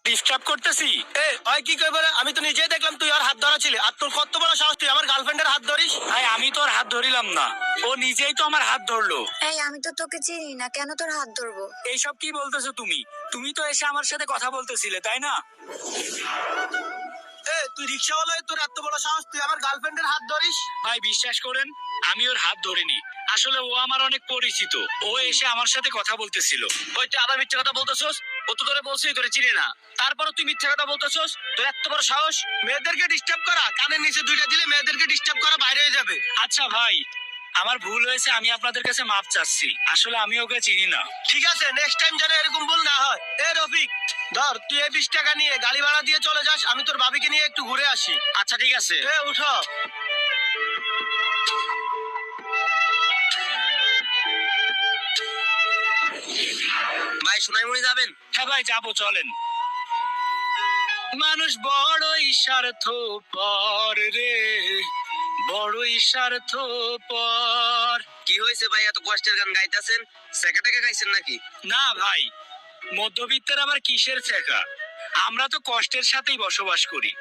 Disturb করতেছি? ভাই কি কইবে রে? আমি তো নিজেই দেখলাম তুই আর হাত ধরা ছিলে, আর তোর কত বড় সাহস তুই আমার গার্লফ্রেন্ডের হাত ধরিস? ভাই আমি তোর হাত ধরিলাম না, ও নিজেই তো আমার হাত ধরলো। এই আমি তো তোকে চিনি না, কেন তোর হাত ধরবো? এইসব কি বলতেছো তুমি? তুমি তো এসে আমার সাথে কথা বলতেছিলে, তাই না? তুই রিক্সাওয়ালা, তোর এত বড় সাহস তুই আমার গার্লফ্রেন্ডের হাত ধরিস? ভাই বিশ্বাস করেন, আমি ওর হাত ধরিনি। আসলে ও আমার অনেক পরিচিত, ও এসে আমার সাথে কথা বলতেছিল। ওই তুই আবার মিথ্যা কথা বলতেছস? ও তো তোরে বলছিস তোরে চিনি না, তারপরও তুই মিথ্যা কথা বলতেছস? তোর এত বড় সাহস মেয়েদেরকে ডিস্টার্ব করা? কানের নিচে দুইটা দিলে মেয়েদেরকে ডিস্টার্ব করা বাইরে হয়ে যাবে। আচ্ছা ভাই, আমার ভুল হয়েছে, আমি আপনাদের কাছে মাপ চাচ্ছি। আসলে আমি ওকে চিনি না। ঠিক আছে, নেক্সট টাইম যেন এরকম ভুল না হয়। রফিক ধর, তুই এই 20 টাকা নিয়ে গাড়ি ভাড়া দিয়ে চলে যাস, আমি তোর ভাবিকে নিয়ে একটু ঘুরে আসি। আচ্ছা ঠিক আছে। উঠো। ভাই সোনাইমুড়ি যাবেন? হ্যাঁ ভাই যাবো, চলেন। মানুষ বড়ই স্বার্থপর রে, বড়ই স্বার্থপর। কি হয়েছে ভাই, এত কষ্টের গান গাইতেছেন? সেকা টেকা খাইছেন নাকি? না ভাই, মধ্যবিত্তের আবার কিসের ছেকা? আমরা তো কষ্টের সাথেই বসবাস করি।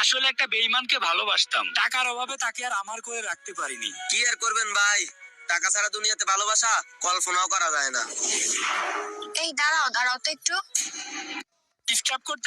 আসলে একটা বেঈমানকে ভালোবাসতাম, টাকার অভাবে তাকে আর আমার করে রাখতে পারিনি। কি আর করবেন ভাই, টাকা ছাড়া দুনিয়াতে ভালোবাসা কল্পনাও করা যায় না। এই দাঁড়াও দাঁড়াও তো একটু। ডিস্টার্ব করতে